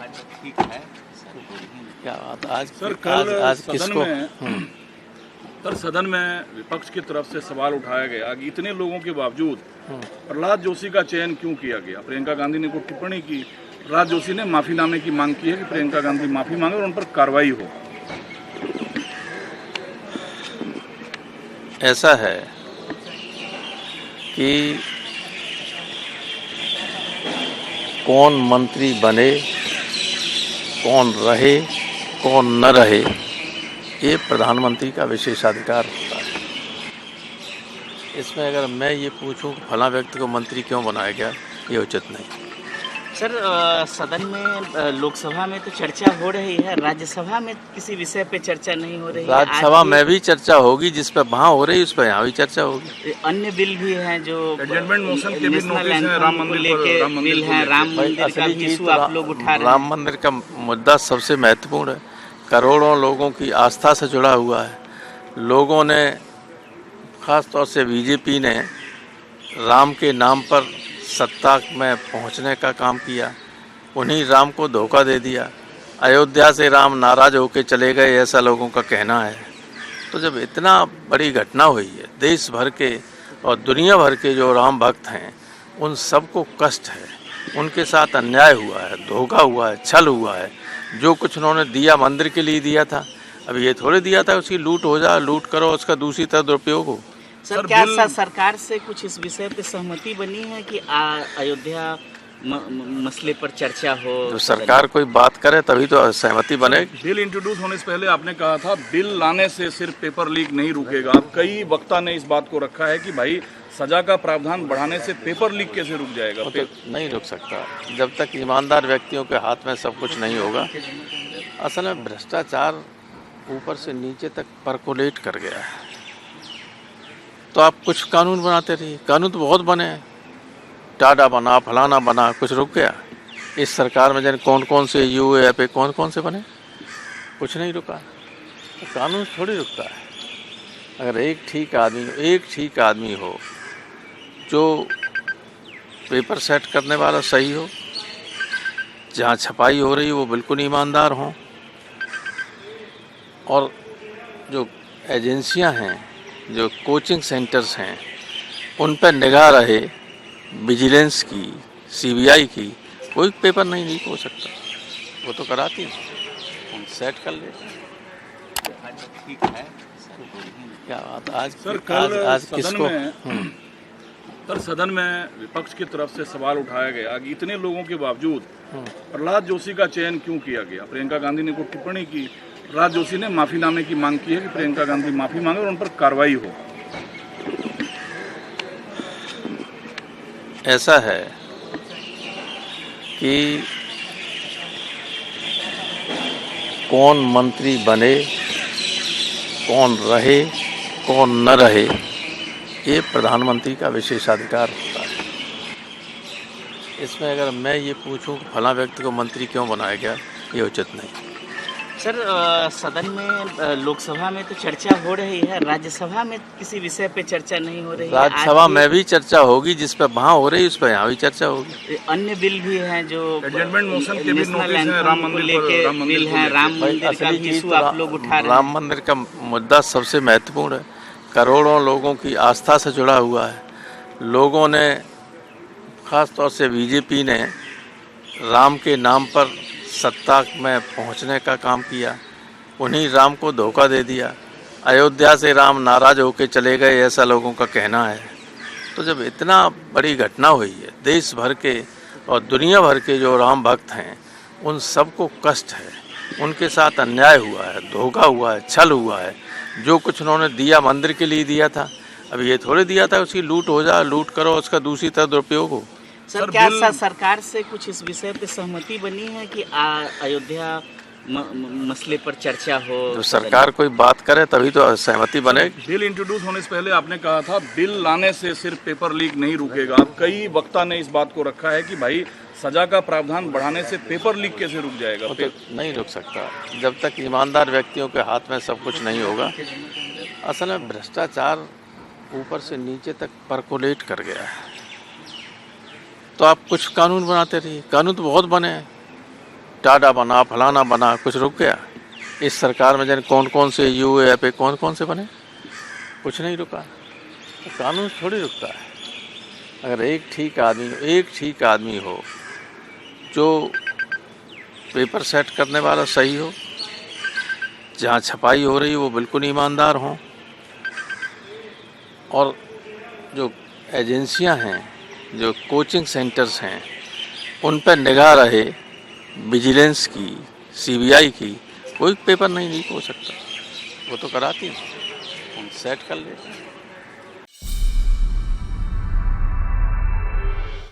ठीक है क्या बात आज सर कल आज सदन किसको में सर सदन में विपक्ष की तरफ से सवाल उठाया गया कि इतने लोगों के बावजूद प्रहलाद जोशी का चयन क्यों किया गया। प्रियंका गांधी ने कोई टिप्पणी की, प्रहलाद जोशी ने माफीनामे की मांग की है कि प्रियंका गांधी माफी मांगे और उन पर कार्रवाई हो। ऐसा है कि कौन मंत्री बने, कौन रहे, कौन न रहे, ये प्रधानमंत्री का विशेषाधिकार होता है। इसमें अगर मैं ये पूछूं कि फला व्यक्ति को मंत्री क्यों बनाया गया, ये उचित नहीं। सर सदन में लोकसभा में तो चर्चा हो रही है, राज्यसभा में किसी विषय पे चर्चा नहीं हो रही है। राज्यसभा में भी चर्चा होगी, जिस पर वहाँ हो रही है उस पर यहाँ भी चर्चा होगी। अन्य बिल भी हैं जो एडजमेंट मोशन के भी नेशनल नोटिस हैं, एंथम राम को मंदिर लेके पर, बिल हैं, राम मंदिर का भी इशू आप लोग उठा रहे हैं। राम मंदिर का मुद्दा सबसे महत्वपूर्ण है, करोड़ों लोगों की आस्था से जुड़ा हुआ है। लोगों ने, खास तौर से बीजेपी ने, राम के नाम पर सत्ता में पहुंचने का काम किया, उन्हीं राम को धोखा दे दिया। अयोध्या से राम नाराज होकर चले गए, ऐसा लोगों का कहना है। तो जब इतना बड़ी घटना हुई है, देश भर के और दुनिया भर के जो राम भक्त हैं उन सबको कष्ट है, उनके साथ अन्याय हुआ है, धोखा हुआ है, छल हुआ है। जो कुछ उन्होंने दिया मंदिर के लिए दिया था, अब ये थोड़े दिया था उसकी लूट हो जाए, लूट करो उसका दूसरी तरह दुरुपयोग हो। सर क्या सरकार से कुछ इस विषय पे सहमति बनी है कि अयोध्या मसले पर चर्चा हो? जो सरकार कोई बात करे तभी तो सहमति बने। बिल इंट्रोड्यूस होने से पहले आपने कहा था बिल लाने से सिर्फ पेपर लीक नहीं रुकेगा। अब कई वक्ता ने इस बात को रखा है कि भाई सजा का प्रावधान बढ़ाने से पेपर लीक कैसे रुक जाएगा। वो तो नहीं रुक सकता जब तक ईमानदार व्यक्तियों के हाथ में सब कुछ नहीं होगा। असल में भ्रष्टाचार ऊपर से नीचे तक परकोलेट कर गया है। तो आप कुछ कानून बनाते रहिए, कानून तो बहुत बने हैं, टाडा बना, फलाना बना, कुछ रुक गया। इस सरकार में जाने कौन कौन से यूएपी कौन कौन से बने, कुछ नहीं रुका। तो कानून थोड़ी रुकता है। अगर एक ठीक आदमी हो जो पेपर सेट करने वाला सही हो, जहाँ छपाई हो रही है वो बिल्कुल ईमानदार हों, और जो एजेंसियां हैं, जो कोचिंग सेंटर्स हैं, उन पर निगाह रहे, विजिलेंस की, सीबीआई की, कोई पेपर नहीं लीक हो सकता। वो तो कराती है, सेट कर लेते। ठीक है क्या बात आज सर कल आज सदन किसको में सर सदन में विपक्ष की तरफ से सवाल उठाया गया कि इतने लोगों के बावजूद प्रहलाद जोशी का चयन क्यों किया गया। प्रियंका गांधी ने कोई टिप्पणी की, प्रहलाद जोशी ने माफीनामे की मांग की है कि प्रियंका गांधी माफी मांगे और उन पर कार्रवाई हो। ऐसा है कि कौन मंत्री बने, कौन रहे, कौन न रहे, ये प्रधानमंत्री का विशेषाधिकार होता है। इसमें अगर मैं ये पूछूं कि फला व्यक्ति को मंत्री क्यों बनाया गया, ये उचित नहीं। सर सदन में लोकसभा में तो चर्चा हो रही है, राज्यसभा में किसी विषय पे चर्चा नहीं हो रही है। राज्यसभा में भी चर्चा होगी, जिस पर वहाँ हो रही है उस पर यहाँ भी चर्चा होगी। अन्य बिल भी हैं जो एडजमेंट मोशन के भी नेशनल नोटिस हैं, एंथम राम को मंदिर लेके पर, बिल हैं, राम मंदिर का भी इशू आप लोग उठा रहे हैं। राम मंदिर का मुद्दा सबसे महत्वपूर्ण है, करोड़ों लोगों की आस्था से जुड़ा हुआ है। लोगों ने, खास तौर से बीजेपी ने, राम के नाम पर सत्ता में पहुंचने का काम किया, उन्हीं राम को धोखा दे दिया। अयोध्या से राम नाराज होकर चले गए, ऐसा लोगों का कहना है। तो जब इतना बड़ी घटना हुई है, देश भर के और दुनिया भर के जो राम भक्त हैं उन सबको कष्ट है, उनके साथ अन्याय हुआ है, धोखा हुआ है, छल हुआ है। जो कुछ उन्होंने दिया मंदिर के लिए दिया था, अब ये थोड़े दिया था उसकी लूट हो जाए, लूट करो उसका दूसरी तरह दुरुपयोग हो। सर क्या सरकार से कुछ इस विषय पे सहमति बनी है कि अयोध्या मसले पर चर्चा हो? जो सरकार कोई बात करे तभी तो सहमति बने। बिल इंट्रोड्यूस होने से पहले आपने कहा था बिल लाने से सिर्फ पेपर लीक नहीं रुकेगा। अब कई वक्ता ने इस बात को रखा है कि भाई सजा का प्रावधान बढ़ाने से पेपर लीक कैसे रुक जाएगा। वो तो नहीं रुक सकता जब तक ईमानदार व्यक्तियों के हाथ में सब कुछ नहीं होगा। असल में भ्रष्टाचार ऊपर से नीचे तक परकोलेट कर गया है। तो आप कुछ कानून बनाते रहिए, कानून तो बहुत बने हैं, टाडा बना, फलाना बना, कुछ रुक गया? इस सरकार में जाने कौन कौन से UAP कौन कौन से बने, कुछ नहीं रुका। तो कानून थोड़ी रुकता है। अगर एक ठीक आदमी हो जो पेपर सेट करने वाला सही हो, जहाँ छपाई हो रही है वो बिल्कुल ईमानदार हों, और जो एजेंसियां हैं, जो कोचिंग सेंटर्स हैं, उन पर निगाह रहे, विजिलेंस की, CBI की, कोई पेपर नहीं लीक हो सकता। वो तो कराती है, सेट कर ले।